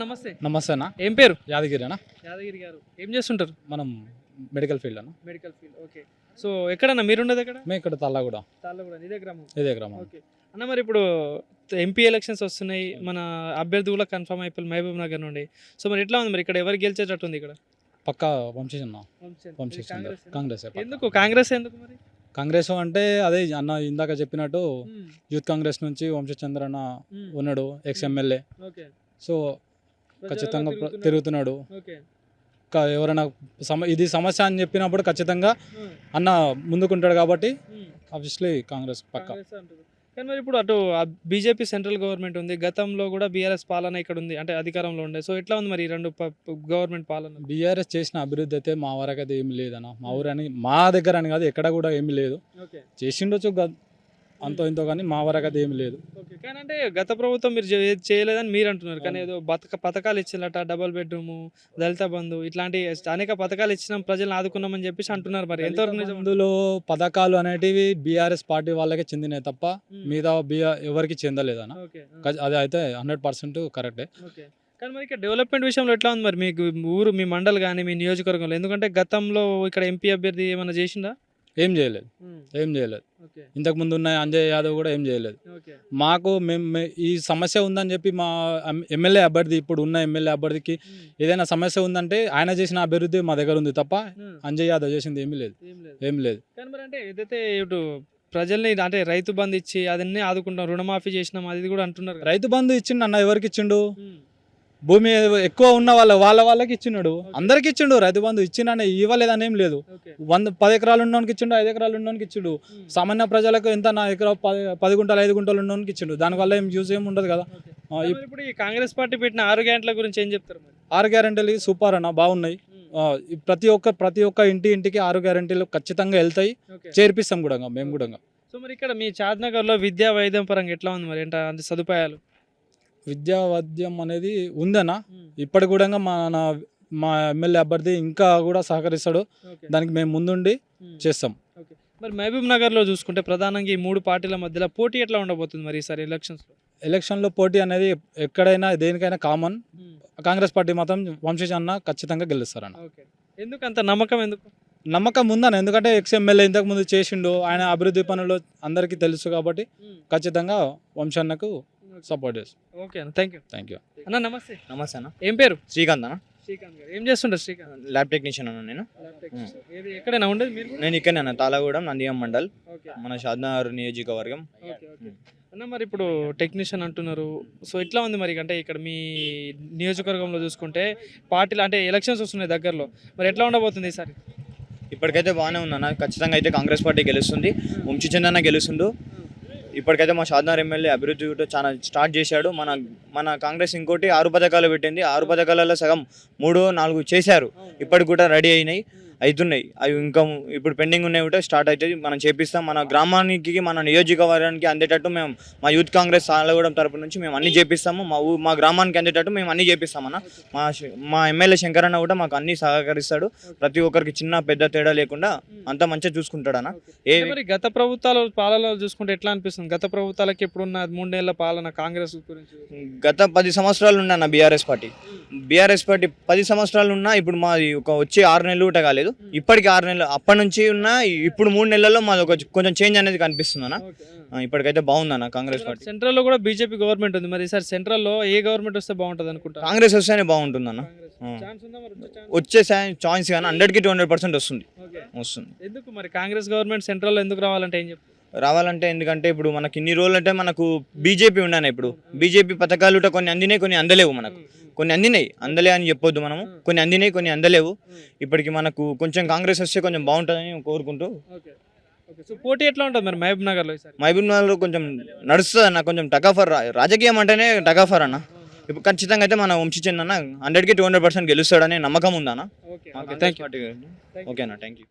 నమస్తే. నమస్తే అన్న. ఏం పేరు? యాదగిరి అన్న. యాదగిరి గారు ఏం చేస్తుంటారు? మనం మెడికల్ ఫీల్డ్ అన్న. Medical field. ఓకే. సో ఎక్కడన్నా మీరుండేది ఎక్కడ? మేము ఇక్కడ తాళ్ళగూడ. తాళ్ళగూడ. ఇదే గ్రామం. ఇదే గ్రామం. ఓకే అన్న, మరి ఇప్పుడు ఎంపీ ఎలక్షన్స్ వస్తున్నాయి, మన అభ్యర్థి కూడా కన్ఫర్మ్ అయిపోయి మహబూబ్ నగర్ నుండి. సో మరి ఎట్లా ఉంది మరి ఇక్కడ ఎవరు గెలిచేటట్టు ఉంది ఇక్కడ? పక్క వంశీచంద్ర కాంగ్రెస్. ఎందుకు కాంగ్రెస్ ఎందుకు మరి? కాంగ్రెస్ అంటే అదే అన్న ఇందాక చెప్పినట్టు యూత్ కాంగ్రెస్ నుంచి వంశీచంద్ర అన్న ఉన్నాడు, ఎక్స్ ఎమ్మెల్యే. సో ఖచ్చితంగా తిరుగుతున్నాడు. ఎవరైనా ఇది సమస్య అని చెప్పినప్పుడు ఖచ్చితంగా అన్న ముందుకుంటాడు కాబట్టి ఆబ్వియస్లీ కాంగ్రెస్ పక్క. కానీ మరి ఇప్పుడు అటు బీజేపీ సెంట్రల్ గవర్నమెంట్ ఉంది, గతంలో కూడా బీఆర్ఎస్ పాలన ఇక్కడ ఉంది, అంటే అధికారంలో ఉండే. సో ఎట్లా ఉంది మరి ఈ రెండు గవర్నమెంట్ పాలన? బీఆర్ఎస్ చేసిన అభివృద్ధి అయితే మా వరకు అయితే ఏమి లేదన్న. మా ఊరని మా దగ్గర అని కాదు, ఎక్కడ కూడా ఏమి లేదు. చేసిండొచ్చు అంతో ఇంతో, కానీ మా వరకు అయితే ఏమి లేదు. కానీ అంటే గత ప్రభుత్వం మీరు చేయలేదని మీరు అంటున్నారు, కానీ ఏదో పథకాలు ఇచ్చినట్ట, డబుల్ బెడ్రూమ్, దళిత బంధు, ఇట్లాంటి అనేక పథకాలు ఇచ్చినాం, ప్రజలు ఆదుకున్నామని చెప్పేసి అంటున్నారు. మరి ఎంతవరకు అందులో పథకాలు అనేటివి బీఆర్ఎస్ పార్టీ వాళ్ళకే చెందినాయి తప్ప మిగతా ఎవరికి చెందలేదన్న. అది అయితే 100% కరెక్టే. కానీ మరి ఇక్కడ డెవలప్మెంట్ విషయంలో ఎట్లా ఉంది మరి మీకు ఊరు, మీ మండల్ కానీ మీ నియోజకవర్గంలో? ఎందుకంటే గతంలో ఇక్కడ ఎంపీ అభ్యర్థి ఏమైనా చేసిందా? ఏం చేయలేదు. ఇంతకు ముందు ఉన్న అంజయ్ యాదవ్ కూడా ఏం చేయలేదు. మాకు మేము ఈ సమస్య ఉందని చెప్పి మా ఎమ్మెల్యే అభ్యర్థి, ఇప్పుడు ఉన్న ఎమ్మెల్యే అభ్యర్థికి ఏదైనా సమస్య ఉందంటే ఆయన చేసిన అభివృద్ధి మా దగ్గర ఉంది తప్ప అంజయ్ యాదవ్ చేసింది ఏమీ లేదు. కానీ మరి అంటే ఏదైతే ఇప్పుడు ప్రజల్ని అంటే రైతు బంధు ఇచ్చి అదన్నీ ఆదుకుంటాం, రుణమాఫీ చేసినాం, అది కూడా అంటున్నారు. రైతు బంధు ఇచ్చిండు అన్న, ఎవరికి ఇచ్చిండు? భూమి ఎక్కువ ఉన్న వాళ్ళకి ఇచ్చినాడు, అందరికి ఇచ్చిండు. రైతు బంధు ఇచ్చిండని ఇవ్వలేదని ఏం లేదు. 10 ఎకరాలు ఉన్నోనికి ఇచ్చిండు, 5 ఎకరాలు ఉన్నోనికి ఇచ్చిండు. సామాన్య ప్రజలకు ఎంత, నా ఎకరా 10 గుంటలు 5 గుంటలు ఉన్నోనికి ఇచ్చిండు. దానివల్ల ఏం యూజ్ ఏమి ఉండదు కదా. ఇప్పుడు ఈ కాంగ్రెస్ పార్టీ పెట్టిన 6 గ్యారెంటీల గురించి ఏం చెప్తారు? 6 గ్యారెంటీలు సూపర్ అన్న, బాగున్నాయి. ప్రతి ఒక్క ఇంటికి 6 గ్యారెంటీలు ఖచ్చితంగా వెళ్తాయి, చేర్పిస్తాం కూడా మేము కూడా. సో మరి ఇక్కడ మీ చాద్నగర్లో విద్యా వైద్యం పరంగా ఎట్లా ఉంది మరి? అంటే సదుపాయాలు విద్యా వైద్యం అనేది ఉందన్న. ఇప్పటి కూడా మా ఎమ్మెల్యే అభ్యర్థి ఇంకా కూడా సహకరిస్తాడు, దానికి మేము ముందుండి చేస్తాం. మరి మహబూబ్ నగర్లో చూసుకుంటే ప్రధానంగా ఈ 3 పార్టీల మధ్యలో పోటీ ఎట్లా ఉండబోతుంది మరి ఈసారి ఎలక్షన్లో? పోటీ అనేది ఎక్కడైనా దేనికైనా కామన్. కాంగ్రెస్ పార్టీ మాత్రం వంశీచంద్ర ఖచ్చితంగా గెలుస్తారన్న. ఎందుకు అంత నమ్మకం? నమ్మకం ఉందన్న, ఎందుకంటే ఎక్స్ ఎమ్మెల్యే ఇంతకు ముందు చేసిండు, ఆయన అభివృద్ధి పనులు అందరికీ తెలుసు కాబట్టి ఖచ్చితంగా వంశన్నకు సపోర్ట్ చేస్తాం. ఓకే అన్న, థ్యాంక్ యూ అన్న. నమస్తే. నమస్తే అన్న. ఏం పేరు? శ్రీకాంత్ అన్న. శ్రీకాంత్ గారు ఏం చేస్తుంటారు? శ్రీకాంత్ ల్యాబ్ టెక్నీషియన్ అన్న. నేను ఎక్కడైనా ఉండేది మీరు? నేను ఇక్కడనే అన్న, తాళగూడెం నందియం మండల్, మన షాద్నగర్ నియోజకవర్గం అన్న. మరి ఇప్పుడు టెక్నీషియన్ అంటున్నారు, సో ఎట్లా ఉంది మరి? అంటే ఇక్కడ మీ నియోజకవర్గంలో చూసుకుంటే పార్టీలు అంటే ఎలక్షన్స్ వస్తున్నాయి దగ్గరలో, మరి ఎట్లా ఉండబోతుంది ఈసారి? ఇప్పటికైతే బాగానే ఉందన్న. ఖచ్చితంగా అయితే కాంగ్రెస్ పార్టీ గెలుస్తుంది, వంశీచంద్ర గెలుస్తుండు. ఇప్పటికైతే మా షాద్నగర్ ఎమ్మెల్యే అభివృద్ధి కూడా చాలా స్టార్ట్ చేశాడు. మన కాంగ్రెస్ ఇంకోటి 6 పథకాలు పెట్టింది. 6 పథకాలలో సగం 3-4 చేశారు, ఇప్పటికి కూడా రెడీ అవుతున్నాయి. అవి ఇంకా ఇప్పుడు పెండింగ్ ఉన్నాయి కూడా స్టార్ట్ అవుతుంది. మనం చేపిస్తాం. మన గ్రామానికి, మన నియోజకవర్గానికి అందేటట్టు మేము మా యూత్ కాంగ్రెస్ తాళగూడెం తరపు నుంచి మేము అన్ని చేపిస్తాము. మా గ్రామానికి అందేటట్టు మేము అన్ని చేపిస్తామన్న. మా ఎమ్మెల్యే శంకరన్న కూడా మాకు అన్ని సహకరిస్తాడు. ప్రతి ఒక్కరికి చిన్న పెద్ద తేడా లేకుండా అంతా మంచిగా చూసుకుంటాడన్న. గత ప్రభుత్వాల పాలన చూసుకుంటే ఎట్లా అనిపిస్తుంది? గత ప్రభుత్వాలకి ఇప్పుడున్న 3 నెలల పాలన కాంగ్రెస్ గురించి? గత 10 సంవత్సరాలు ఉన్నా బీఆర్ఎస్ పార్టీ 10 సంవత్సరాలు ఉన్నా, ఇప్పుడు మాది వచ్చి 6 నెలలు కూడా కాలేదు. ఇప్పటికి 6 నెలలు అప్పటి నుంచి ఉన్నా, ఇప్పుడు 3 నెలల్లో మాది కొంచెం చేంజ్ అనేది కనిపిస్తుంది అన్న. ఇప్పటికైతే బాగుందన్న కాంగ్రెస్ పార్టీ. సెంట్రల్ లో కూడా బీజేపీ గవర్నమెంట్ ఉంది, మరి ఈసారి సెంట్రల్ లో ఏ గవర్నమెంట్ వస్తే బాగుంటుంది అనుకుంటా? కాంగ్రెస్ వస్తేనే బాగుంటుందన్న. వచ్చే ఛాన్స్ కానీ 100కి 200% వస్తుంది. ఎందుకు మరి కాంగ్రెస్ గవర్నమెంట్ సెంట్రల్ లో ఎందుకు రావాలంటే ఏం చెప్తారు? రావాలంటే ఎందుకంటే ఇప్పుడు మనకి ఇన్ని రోజులు అంటే మనకు బీజేపీ ఉన్నాను. ఇప్పుడు బీజేపీ పథకాలు కొన్ని అందినాయి, కొన్ని అందలేవు. కొన్ని అందినాయి, అందలే అని చెప్పొద్దు మనము. కొన్ని అందినాయి, కొన్ని అందలేవు. ఇప్పటికి మనకు కొంచెం కాంగ్రెస్ వస్తే కొంచెం బాగుంటుందని కోరుకుంటూ. పోటీ ఎట్లా ఉంటుంది మరి మహబూబ్ నగర్లో? మహబూబ్ నగర్లో కొంచెం నడుస్తుంది అన్న, కొంచెం టకాఫర్. రాజకీయం అంటేనే టకాఫర్ అన్న. ఇప్పుడు ఖచ్చితంగా అయితే మన వంశీచంద్ర అన్న 100కి 200% గెలుస్తాడనే నమ్మకం ఉందన్న. ఓకేనా, థ్యాంక్ యూ.